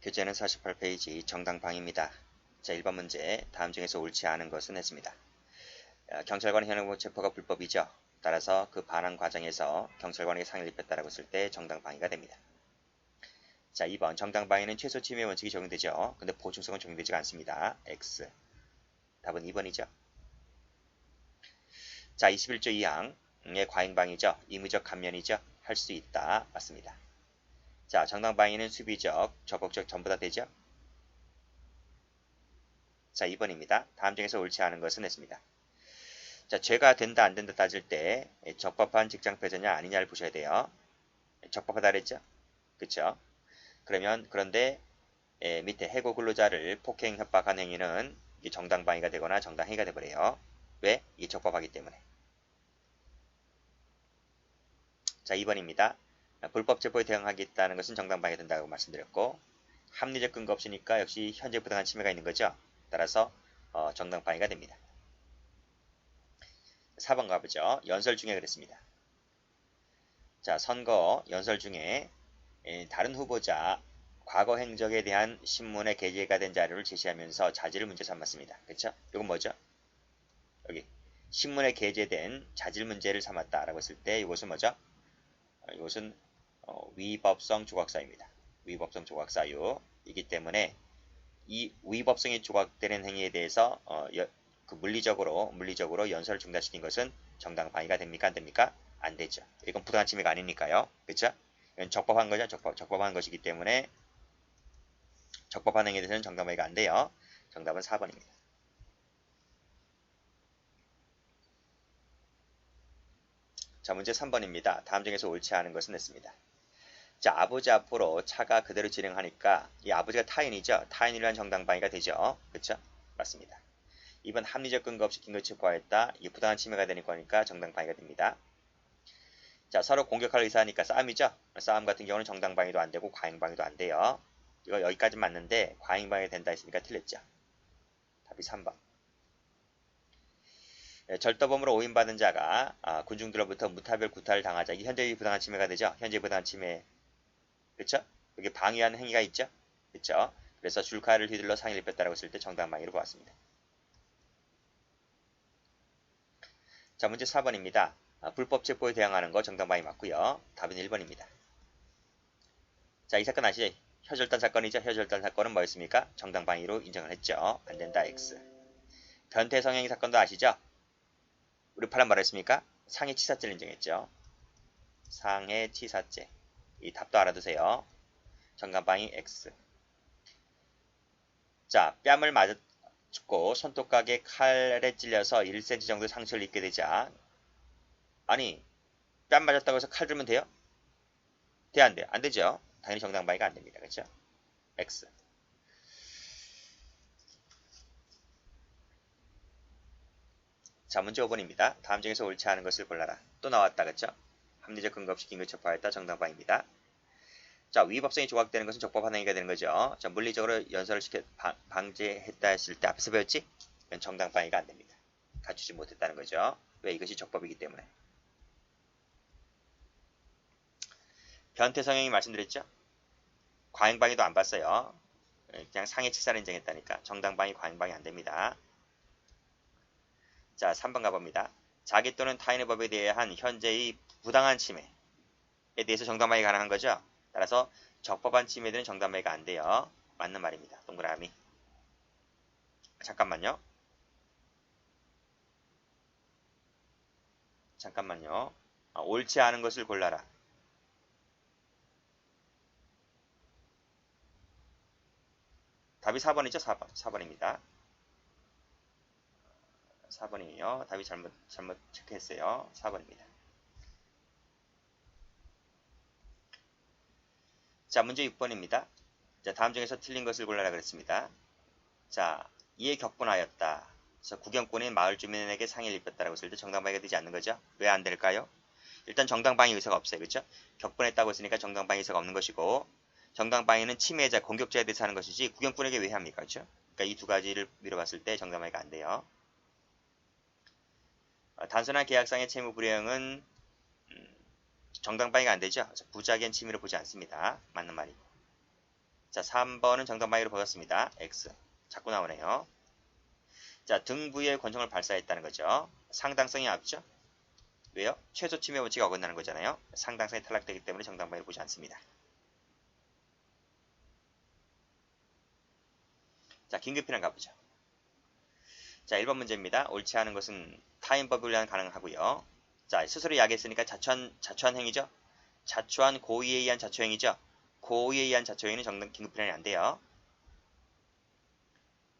교재는 48페이지 정당방위입니다. 자, 1번 문제. 다음 중에서 옳지 않은 것은 했습니다. 경찰관의 현행범 체포가 불법이죠. 따라서 그 반환 과정에서 경찰관에게 상해를 입혔다라고 했을 때 정당방위가 됩니다. 자, 2번. 정당방위는 최소 침해 원칙이 적용되죠. 근데 보충성은 적용되지가 않습니다. X. 답은 2번이죠. 자, 21조 2항의 과잉방위죠. 의무적 감면이죠. 할 수 있다. 맞습니다. 자, 정당방위는 수비적, 적극적 전부 다 되죠. 자, 2번입니다. 다음 중에서 옳지 않은 것은 했습니다. 자, 죄가 된다 안 된다 따질 때 적법한 직장폐쇄냐 아니냐를 보셔야 돼요. 적법하다 그랬죠? 그쵸? 그런데 밑에 해고 근로자를 폭행 협박한 행위는 정당방위가 되거나 정당행위가 되버려요. 왜? 이게 적법하기 때문에. 자, 2번입니다. 불법 체포에 대응하겠다는 것은 정당방위가 된다고 말씀드렸고, 합리적 근거 없으니까 역시 현재 부당한 침해가 있는 거죠. 따라서 정당방위가 됩니다. 4번 가보죠. 연설 중에 그랬습니다. 자, 선거 연설 중에 다른 후보자 과거 행적에 대한 신문에 게재가 된 자료를 제시하면서 자질을 문제 삼았습니다. 그렇죠? 이건 뭐죠? 여기 신문에 게재된 자질 문제를 삼았다라고 했을 때 이것은 뭐죠? 이것은 위법성 조각사유입니다. 위법성 조각사유이기 때문에 이 위법성이 조각되는 행위에 대해서 그 물리적으로 연설을 중단시킨 것은 정당방위가 됩니까? 안 됩니까? 안 되죠. 이건 부당한 침해가 아니니까요. 그렇죠? 이건 적법한 거죠. 적법한 것이기 때문에 적법한 행위에 대해서는 정당방위가 안 돼요. 정답은 4번입니다. 자, 문제 3번입니다. 다음 중에서 옳지 않은 것은 했습니다. 자, 아버지 앞으로 차가 그대로 진행하니까 이 아버지가 타인이죠. 타인을 위한 정당방위가 되죠. 그렇죠? 맞습니다. 2번 합리적 근거 없이 긴급 체포하였다. 이게 부당한 침해가 되는 거니까 정당방위가 됩니다. 자, 서로 공격할 의사하니까 싸움이죠. 싸움 같은 경우는 정당방위도 안 되고 과잉방위도 안 돼요. 이거 여기까지 맞는데 과잉방위 된다 했으니까 틀렸죠. 답이 3번. 절도범으로 오인받은 자가 군중들로부터 무차별 구타를 당하자. 이게 현재의 부당한 침해가 되죠. 현재 부당한 침해. 그렇죠? 여기 방위하는 행위가 있죠. 그렇죠? 그래서 줄카를 휘둘러 상해를 입혔다라고 했을 때 정당방위로 보았습니다. 자, 문제 4번입니다. 불법 체포에 대항하는 거 정당방위 맞고요. 답은 1번입니다. 자, 이 사건 아시죠? 혀절단 사건이죠. 혀절단 사건은 뭐였습니까? 정당방위로 인정을 했죠. 안 된다 X. 변태 성행위 사건도 아시죠? 우리 파란 말했습니까? 상해치사죄를 인정했죠. 상해치사죄. 이 답도 알아두세요. 정당방위 X. 자, 뺨을 맞고 손톱가게 칼에 찔려서 1cm 정도 상처를 입게 되자 아니 뺨 맞았다고 해서 칼 들면 돼요? 돼 안 돼? 안 되죠. 당연히 정당방위가 안 됩니다. 그렇죠? X. 자, 문제 5번입니다. 다음 중에서 옳지 않은 것을 골라라. 또 나왔다. 그렇죠? 합리적 근거 없이 긴급 체포하였다. 정당방위입니다. 자, 위법성이 조각되는 것은 적법한 행위가 되는 거죠. 자, 물리적으로 연설을 방지했다 했을 때 앞에서 배웠지? 이건 정당방위가 안 됩니다. 갖추지 못했다는 거죠. 왜? 이것이 적법이기 때문에. 변태 성행위 말씀드렸죠? 과잉방위도 안 봤어요. 그냥 상해치사를 인정했다니까. 정당방위, 과잉방위 안 됩니다. 자, 3번 가봅니다. 자기 또는 타인의 법에 대한 현재의 부당한 침해에 대해서 정당방위 가능한 거죠. 따라서 적법한 침해들은 정당방위가 안 돼요. 맞는 말입니다. 동그라미. 잠깐만요. 옳지 않은 것을 골라라. 답이 4번이죠? 4번. 4번입니다. 4번이에요. 답이 잘못 체크했어요. 4번입니다. 자, 문제 6번입니다. 자, 다음 중에서 틀린 것을 골라라 그랬습니다. 자, 이에 격분하였다. 그래서 구경꾼인 마을 주민에게 상해를 입혔다라고 했을 때 정당방위가 되지 않는 거죠. 왜 안 될까요? 일단 정당방위 의사가 없어요. 그렇죠? 격분했다고 했으니까 정당방위 의사가 없는 것이고 정당방위는 침해자, 공격자에 대해서 하는 것이지 구경꾼에게 왜 합니까? 그렇죠? 그러니까 이 두 가지를 미뤄봤을 때 정당방위가 안 돼요. 단순한 계약상의 채무 불이행은 정당방위가 안 되죠. 부작위한 침해로 보지 않습니다. 맞는 말이고. 자, 3번은 정답 방위로 보였습니다. X. 자꾸 나오네요. 자, 등부의 권총을 발사했다는 거죠. 상당성이 앞죠? 왜요? 최소 침해 원칙이 어긋나는 거잖아요. 상당성이 탈락되기 때문에 정답 방위로 보지 않습니다. 자, 긴급필환 가보죠. 자, 1번 문제입니다. 옳지 않은 것은 타인법에 의한 가능하고요. 자, 스스로 야기했으니까 자초한 행위죠. 자초한 고의에 의한 자초행위죠. 고의에 의한 자초행위는 긴급필환이 안 돼요.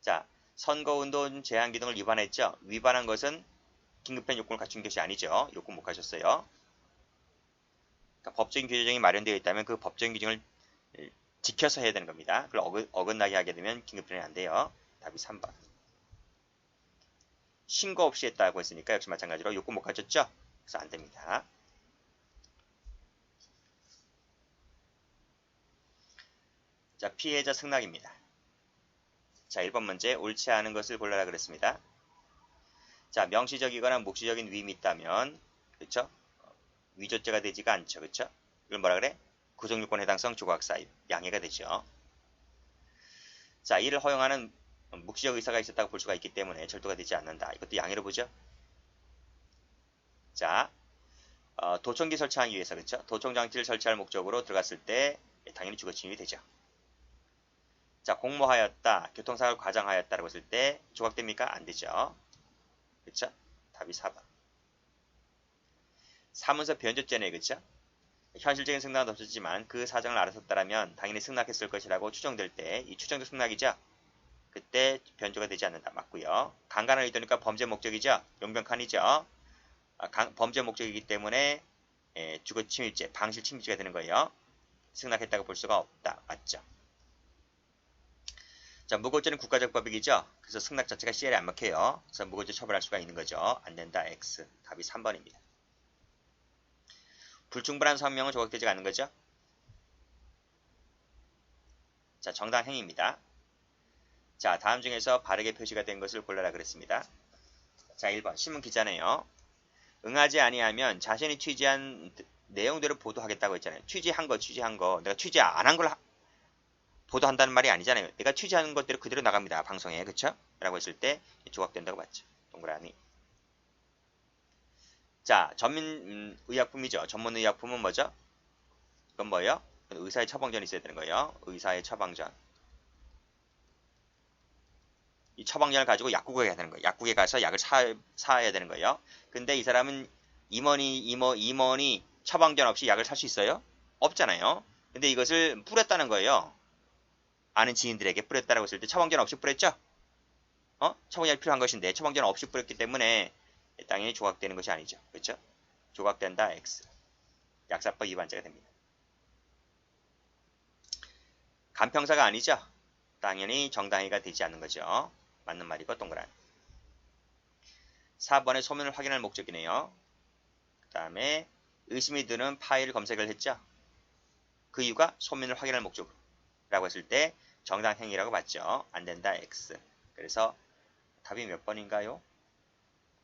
자, 선거운동 제한기능을 위반했죠. 위반한 것은 긴급필환 요건을 갖춘 것이 아니죠. 요건 못 가셨어요. 그러니까 법적인 규정이 마련되어 있다면 그 법적인 규정을 지켜서 해야 되는 겁니다. 그걸 어긋나게 하게 되면 긴급필환이 안 돼요. 답이 3번. 신고 없이 했다고 했으니까 역시 마찬가지로 요건 못 가졌죠. 그래서 안 됩니다. 자, 피해자 승낙입니다. 자, 1번 문제 옳지 않은 것을 골라라 그랬습니다. 자, 명시적이거나 묵시적인 위임이 있다면 그렇죠? 위조죄가 되지가 않죠. 그렇죠? 이걸 뭐라 그래? 구속요건 해당성 조각사유 양해가 되죠. 자, 이를 허용하는 묵시적 의사가 있었다고 볼 수가 있기 때문에 절도가 되지 않는다. 이것도 양해로 보죠. 자, 도청기 설치하기 위해서 그렇죠? 도청장치를 설치할 목적으로 들어갔을 때 당연히 주거침입이 되죠. 자, 공모하였다, 교통사고를 과장하였다라고 했을 때 조각됩니까? 안 되죠. 그렇죠? 답이 4번. 사문서 변조죄네, 그렇죠? 현실적인 승낙은 없었지만 그 사정을 알았었다면 당연히 승낙했을 것이라고 추정될 때 이 추정적 승낙이죠. 그때 변조가 되지 않는다. 맞고요. 강간을 의도니까 범죄 목적이죠. 용병칸이죠. 범죄 목적이기 때문에 주거침입죄, 방실침입죄가 되는 거예요. 승낙했다고 볼 수가 없다. 맞죠? 자, 무고죄는 국가적 법익이죠. 그래서 승낙 자체가 CL에 안 막혀요. 그래서 무고죄 처벌할 수가 있는 거죠. 안 된다. X. 답이 3번입니다. 불충분한 서명은 조각되지 않는 거죠. 자, 정당 행위입니다. 자, 다음 중에서 바르게 표시가 된 것을 골라라 그랬습니다. 자, 1번 신문 기자네요. 응하지 아니하면 자신이 취재한 내용대로 보도하겠다고 했잖아요. 취재한 거. 내가 취재 안 한 걸 보도한다는 말이 아니잖아요. 내가 취재하는 것대로 그대로 나갑니다. 방송에. 그쵸? 라고 했을 때 조각된다고 봤죠. 동그라미. 자, 전문의약품이죠. 전문의약품은 뭐죠? 이건 뭐예요? 의사의 처방전이 있어야 되는 거예요. 의사의 처방전. 이 처방전을 가지고 약국에 가야 되는 거예요. 약국에 가서 약을 사야 되는 거예요. 근데 이 사람은 임원이 처방전 없이 약을 살 수 있어요? 없잖아요. 근데 이것을 뿌렸다는 거예요. 아는 지인들에게 뿌렸다라고 했을 때 처방전 없이 뿌렸죠? 처방전이 필요한 것인데 처방전 없이 뿌렸기 때문에 당연히 조각되는 것이 아니죠. 그렇죠? 조각된다 X. 약사법 위반죄가 됩니다. 간평사가 아니죠? 당연히 정당히가 되지 않는 거죠. 맞는 말이고 동그란. 4번에 소문을 확인할 목적이네요. 그 다음에 의심이 드는 파일 검색을 했죠. 그 이유가 소문을 확인할 목적으로 라고 했을 때 정당행위라고 봤죠. 안된다 X. 그래서 답이 몇 번인가요?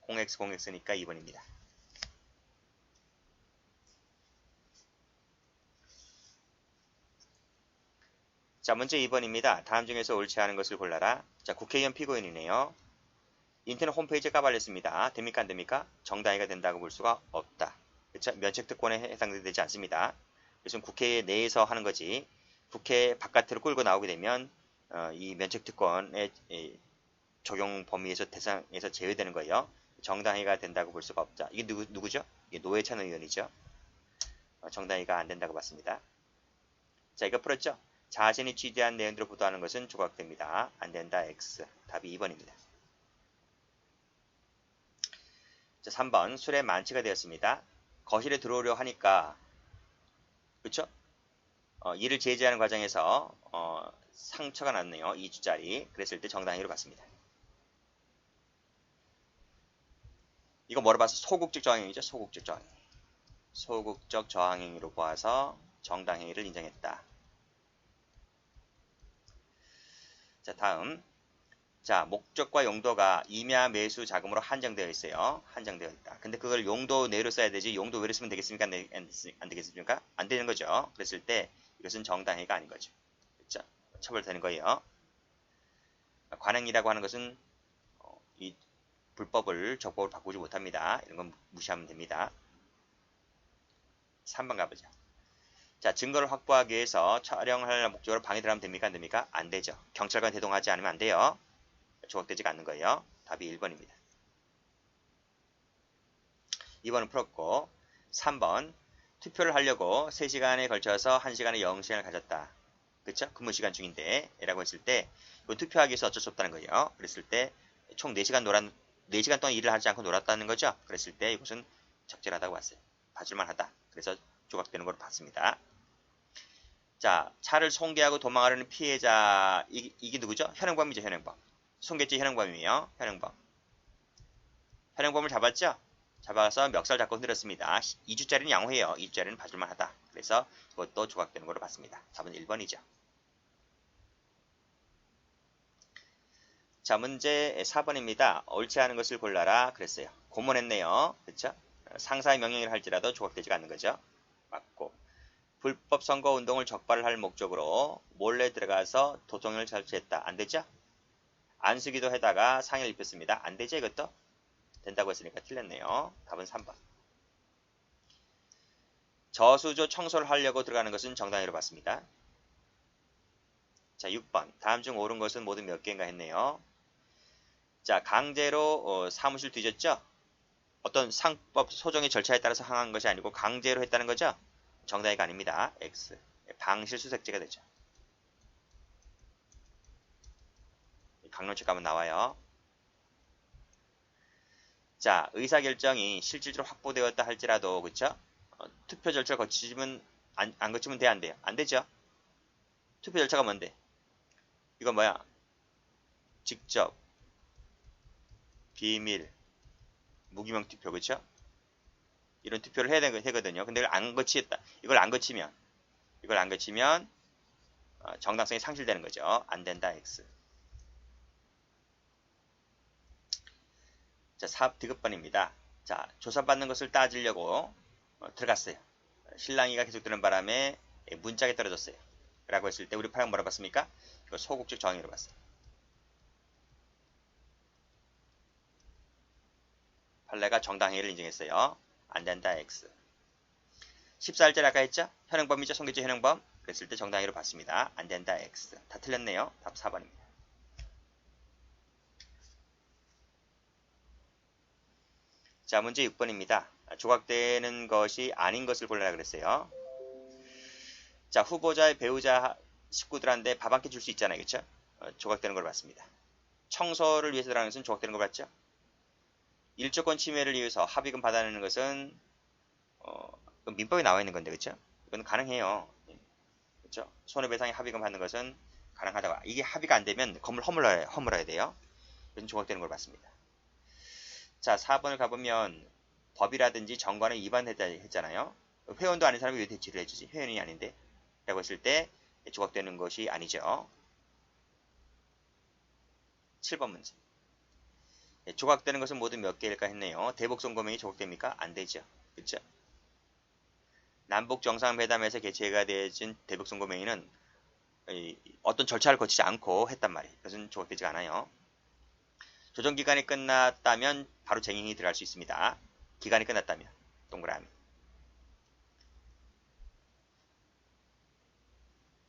0X 0X니까 2번입니다. 자, 문제 2번입니다. 다음 중에서 옳지 않은 것을 골라라. 자, 국회의원 피고인이네요. 인터넷 홈페이지에 까발렸습니다. 됩니까? 안 됩니까? 정당히가 된다고 볼 수가 없다. 그렇죠? 면책특권에 해당되지 않습니다. 그래서 국회 내에서 하는 거지. 국회 바깥으로 끌고 나오게 되면 이 면책특권의 적용 범위에서 대상에서 제외되는 거예요. 정당히가 된다고 볼 수가 없다. 이게 누구죠? 이게 노회찬 의원이죠. 정당히가 안 된다고 봤습니다. 자, 이거 풀었죠? 자신이 취재한 내용대로 보도하는 것은 조각됩니다. 안 된다 X. 답이 2번입니다. 자, 3번 술에 만취가 되었습니다. 거실에 들어오려 하니까 그렇죠? 이를 제지하는 과정에서 상처가 났네요. 2주짜리. 그랬을 때 정당행위로 봤습니다. 이거 뭐로 봐서 소극적 저항행위죠. 소극적 저항행위. 소극적 저항행위로 보아서 정당행위를 인정했다. 자, 다음. 자, 목적과 용도가 임야 매수 자금으로 한정되어 있어요. 한정되어 있다. 근데 그걸 용도 내로 써야 되지 용도 외로 쓰면 되겠습니까? 안 되겠습니까? 안 되는 거죠. 그랬을 때 이것은 정당행위가 아닌 거죠. 그렇죠? 처벌되는 거예요. 관행이라고 하는 것은 이 불법을 적법으로 바꾸지 못합니다. 이런 건 무시하면 됩니다. 3번 가보죠. 자, 증거를 확보하기 위해서 촬영할 목적으로 방에 들어가면 됩니까? 안 됩니까? 안 되죠. 경찰관 대동하지 않으면 안 돼요. 조각되지가 않는 거예요. 답이 1번입니다. 2번은 풀었고 3번 투표를 하려고 3시간에 걸쳐서 1시간에 0시간을 가졌다. 그쵸? 근무 시간 중인데 라고 했을 때 이건 투표하기 위해서 어쩔 수 없다는 거예요. 그랬을 때 총 4시간 동안 일을 하지 않고 놀았다는 거죠. 그랬을 때 이것은 적절하다고 봤어요. 봐줄만 하다. 그래서 조각되는 걸로 봤습니다. 자, 차를 손괴하고 도망하려는 피해자 이게 누구죠? 현행범이죠. 현행범. 손괴죄 현행범이에요. 현행범. 현행범을 잡았죠? 잡아서 멱살 잡고 흔들었습니다. 2주짜리는 양호해요. 2주짜리는 봐줄만 하다. 그래서 그것도 조각되는 걸로 봤습니다. 답은 1번이죠. 자, 문제 4번입니다. 옳지 않은 것을 골라라 그랬어요. 고문했네요. 그렇죠? 상사의 명령을 할지라도 조각되지가 않는 거죠. 맞고 불법 선거 운동을 적발을 할 목적으로 몰래 들어가서 도청을 설치했다. 안 되죠? 안수기도 해다가 상해를 입혔습니다. 안 되죠? 이것도? 된다고 했으니까 틀렸네요. 답은 3번. 저수조 청소를 하려고 들어가는 것은 정당히로 봤습니다. 자, 6번. 다음 중 옳은 것은 모두 몇 개인가 했네요. 자, 강제로 사무실 뒤졌죠? 어떤 상법 소정의 절차에 따라서 항한 것이 아니고 강제로 했다는 거죠? 정당히가 아닙니다. X. 방실수색죄가 되죠. 강론책 가면 나와요. 자, 의사결정이 실질적으로 확보되었다 할지라도 그쵸? 투표 절차를 거치면 안 거치면 돼? 안 돼요? 안 되죠? 투표 절차가 뭔데? 이건 뭐야? 직접, 비밀, 무기명 투표 그쵸? 이런 투표를 해야 되거든요. 근데 이걸 안 거치면 정당성이 상실되는 거죠. 안 된다 X. 자, 디귿번입니다. 자, 조사받는 것을 따지려고 들어갔어요. 실랑이가 계속되는 바람에 문짝에 떨어졌어요. 라고 했을 때 우리 파형 뭐라고 봤습니까? 이거 소극적 정의로 봤어요. 판례가 정당행위를 인정했어요. 안 된다 X. 14일째 아까 했죠? 현행범이죠? 손괴죄 현행범. 그랬을 때 정당행위로 봤습니다. 안 된다 X. 다 틀렸네요. 답 4번입니다. 자, 문제 6번입니다. 조각되는 것이 아닌 것을 골라라 그랬어요. 자, 후보자의 배우자 식구들한테 밥 한 끼 줄 수 있잖아요. 그쵸? 조각되는 걸 봤습니다. 청소를 위해서 들어가는 것은 조각되는 걸 봤죠? 일조권 침해를 위해서 합의금 받아내는 것은 민법에 나와 있는 건데 그쵸? 이건 가능해요. 그쵸? 손해배상의 합의금 받는 것은 가능하다고. 이게 합의가 안 되면 건물 허물어야 돼요. 이것은 조각되는 걸 봤습니다. 자, 4번을 가보면 법이라든지 정관에 위반했잖아요. 회원도 아닌 사람이 왜 대치를 해주지? 회원이 아닌데. 라고 했을 때 조각되는 것이 아니죠. 7번 문제. 조각되는 것은 모두 몇 개일까 했네요. 대북송고명이 조각됩니까? 안 되죠. 그쵸? 남북 정상회담에서 개최가 되어진 대북송고명회의는 어떤 절차를 거치지 않고 했단 말이에요. 그것은 조각되지 않아요. 조정기간이 끝났다면 바로 쟁행이 들어갈 수 있습니다. 기간이 끝났다면 동그라미.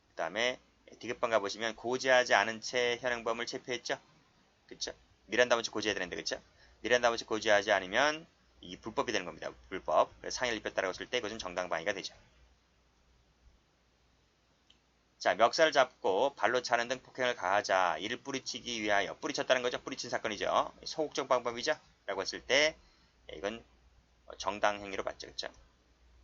그 다음에 디귿번 가보시면 고지하지 않은 채 현행범을 체포했죠. 그쵸? 미란다 원칙 고지해야 되는데 그쵸? 미란다 원칙 고지하지 않으면 이 불법이 되는 겁니다. 불법. 그래서 상해를 입혔다라고 했을 때 그것은 정당방위가 되죠. 자, 멱살을 잡고 발로 차는 등 폭행을 가하자. 이를 뿌리치기 위하여. 뿌리쳤다는 거죠. 뿌리친 사건이죠. 소극적 방법이죠. 라고 했을 때 이건 정당행위로 봤죠. 그쵸?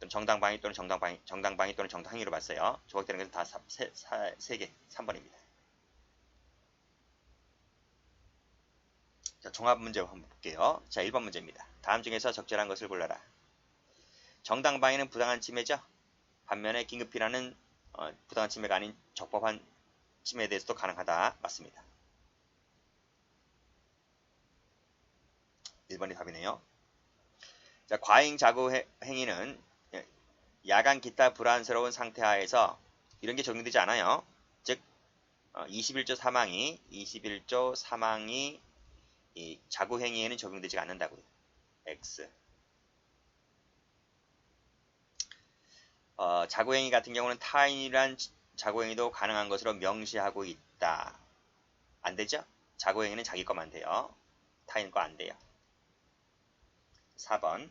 정당방위 또는 정당방위 또는 정당행위로 봤어요. 조각되는 것은 다 3개. 3번입니다. 자, 종합 문제 한번 볼게요. 자, 1번 문제입니다. 다음 중에서 적절한 것을 골라라. 정당방위는 부당한 침해죠. 반면에 긴급피난은 부당한 침해가 아닌 적법한 침해에 대해서도 가능하다. 맞습니다. 1번이 답이네요. 자, 과잉 자구 행위는 야간 기타 불안스러운 상태 하에서 이런 게 적용되지 않아요. 즉 21조 사망이 이 자구행위에는 적용되지 않는다고요. X. 자구행위 같은 경우는 타인이란 자구행위도 가능한 것으로 명시하고 있다. 안 되죠? 자구행위는 자기 것만 돼요. 타인 거 안 돼요. 4번.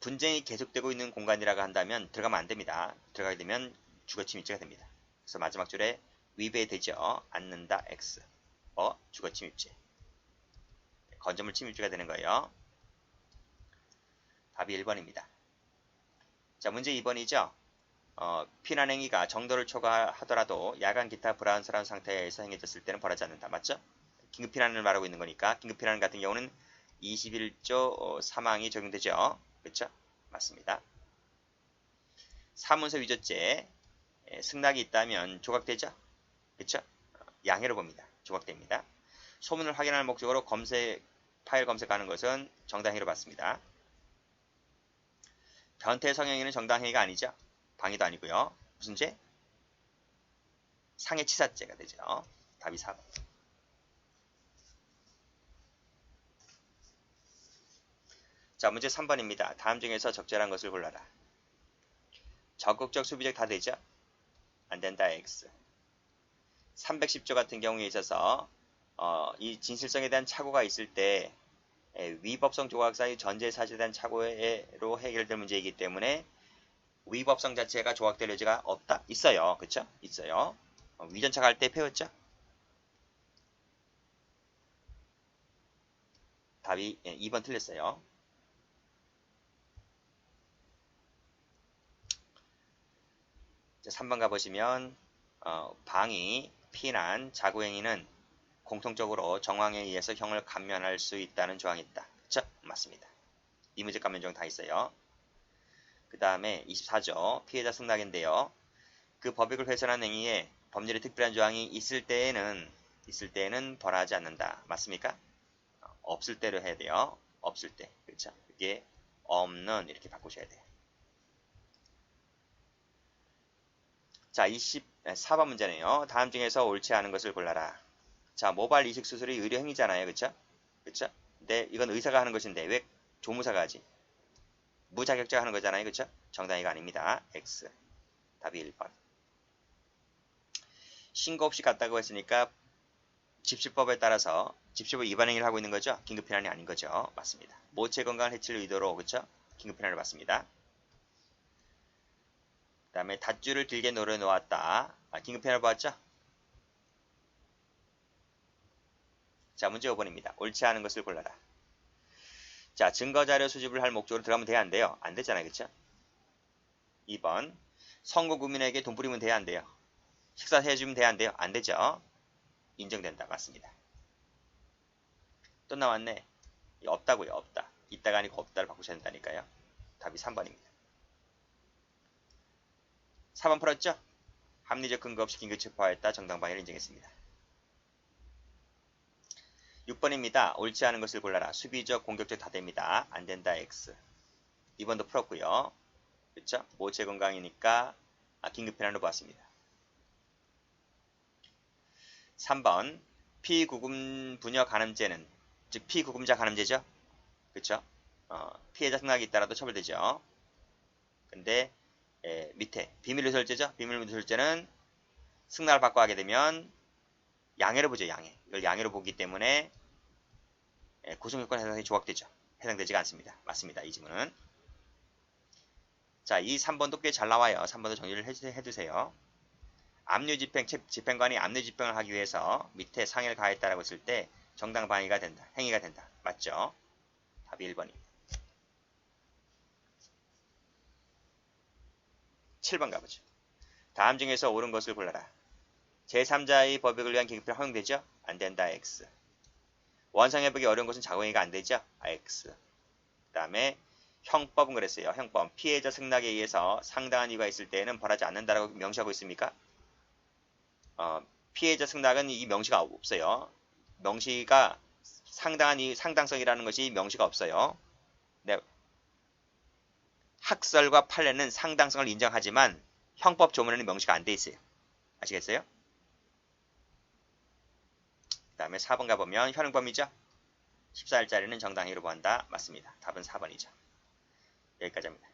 분쟁이 계속되고 있는 공간이라고 한다면 들어가면 안 됩니다. 들어가게 되면 주거침입죄가 됩니다. 그래서 마지막 줄에 위배되죠. 않는다. X. 주거침입죄. 건조물 침입죄가 되는 거예요. 답이 1번입니다. 자, 문제 2번이죠. 피난행위가 정도를 초과하더라도 야간 기타 불안설한 상태에서 행해졌을 때는 벌하지 않는다. 맞죠? 긴급피난을 말하고 있는 거니까 긴급피난 같은 경우는 21조 사망이 적용되죠. 그렇죠? 맞습니다. 사문서 위조죄 승낙이 있다면 조각되죠? 그렇죠? 양해로 봅니다. 조각됩니다. 소문을 확인할 목적으로 파일 검색하는 것은 정당행위로 봤습니다. 변태 성행위는 정당행위가 아니죠. 방위도 아니고요. 무슨 죄? 상해치사죄가 되죠. 답이 4번. 자, 문제 3번입니다. 다음 중에서 적절한 것을 골라라. 적극적 수비적 다 되죠? 안 된다. X. 310조 같은 경우에 있어서 이 진실성에 대한 착오가 있을 때 위법성 조각사의 전제사실에 대한 착오로 해결될 문제이기 때문에 위법성 자체가 조각될 여지가 없다? 있어요. 그쵸? 있어요. 위전차 갈 때 배웠죠? 답이 2번 틀렸어요. 자, 3번 가보시면 방위, 피난, 자구행위는 공통적으로 정황에 의해서 형을 감면할 수 있다는 조항이 있다. 그쵸? 맞습니다. 이무적 감면정 다 있어요. 그 다음에 24조 피해자 승낙인데요. 그 법익을 훼손한 행위에 법률의 특별한 조항이 있을 때에는 벌하지 않는다. 맞습니까? 없을 때로 해야 돼요. 없을 때. 그렇죠? 이게 없는 이렇게 바꾸셔야 돼요. 자, 24번 문제네요. 다음 중에서 옳지 않은 것을 골라라. 자, 모발 이식 수술이 의료 행위잖아요. 그렇죠? 그렇죠? 근데 이건 의사가 하는 것인데 왜 조무사가 하지? 무자격자가 하는 거잖아요. 그렇죠? 정당히가 아닙니다. X. 답이 1번. 신고 없이 갔다고 했으니까 집시법에 따라서 집시법 위반 행위를 하고 있는 거죠. 긴급피난이 아닌 거죠. 맞습니다. 모체 건강을 해칠 의도로 그렇죠? 긴급피난을 받습니다. 그 다음에 닷줄을 길게 노려놓았다. 긴급피난을 받았죠? 자, 문제 5번입니다. 옳지 않은 것을 골라라. 자, 증거자료 수집을 할 목적으로 들어가면 돼야 안 돼요? 안 되잖아요. 그쵸? 2번. 선고 국민에게 돈 뿌리면 돼야 안 돼요? 식사 해주면 돼야 안 돼요? 안 되죠? 인정된다. 맞습니다. 또 나왔네. 없다고요. 없다. 있다가 아니고 없다를 바꾸셔야 된다니까요. 답이 3번입니다. 4번 풀었죠? 합리적 근거 없이 긴급 체포하였다. 정당방위를 인정했습니다. 6번입니다. 옳지 않은 것을 골라라. 수비적, 공격적 다 됩니다. 안 된다. X. 2번도 풀었고요. 그렇죠? 모체 건강이니까 긴급피난으로 보았습니다. 3번 피구금 부녀 간음죄는 즉 피구금자 간음죄죠. 그렇죠? 피해자 승낙이 있다라도 처벌되죠. 근데 밑에 비밀누설죄죠. 비밀누설죄는 승낙을 받고 하게 되면 양해로 보죠. 양해. 이걸 양해로 보기 때문에 구속요건 해당이 조각되죠. 해당되지가 않습니다. 맞습니다. 이 질문은. 자, 이 3번도 꽤 잘 나와요. 3번도 정리를 해두세요. 압류집행, 집행관이 압류집행을 하기 위해서 밑에 상해를 가했다라고 했을 때 정당방위가 된다. 행위가 된다. 맞죠? 답이 1번입니다. 7번 가보죠. 다음 중에서 옳은 것을 골라라. 제3자의 법익을 위한 긴급피난 허용되죠? 안 된다. X. 원상회복이 어려운 것은 자구행위가 안 되죠? X. 그 다음에 형법은 그랬어요. 형법. 피해자 승낙에 의해서 상당한 이유가 있을 때에는 벌하지 않는다라고 명시하고 있습니까? 피해자 승낙은 이 명시가 없어요. 명시가 상당한 이유, 상당성이라는 것이 명시가 없어요. 네. 학설과 판례는 상당성을 인정하지만 형법 조문에는 명시가 안 돼 있어요. 아시겠어요? 그 다음에 4번 가보면 현행범위죠. 14일짜리는 정당히로 보한다. 맞습니다. 답은 4번이죠. 여기까지입니다.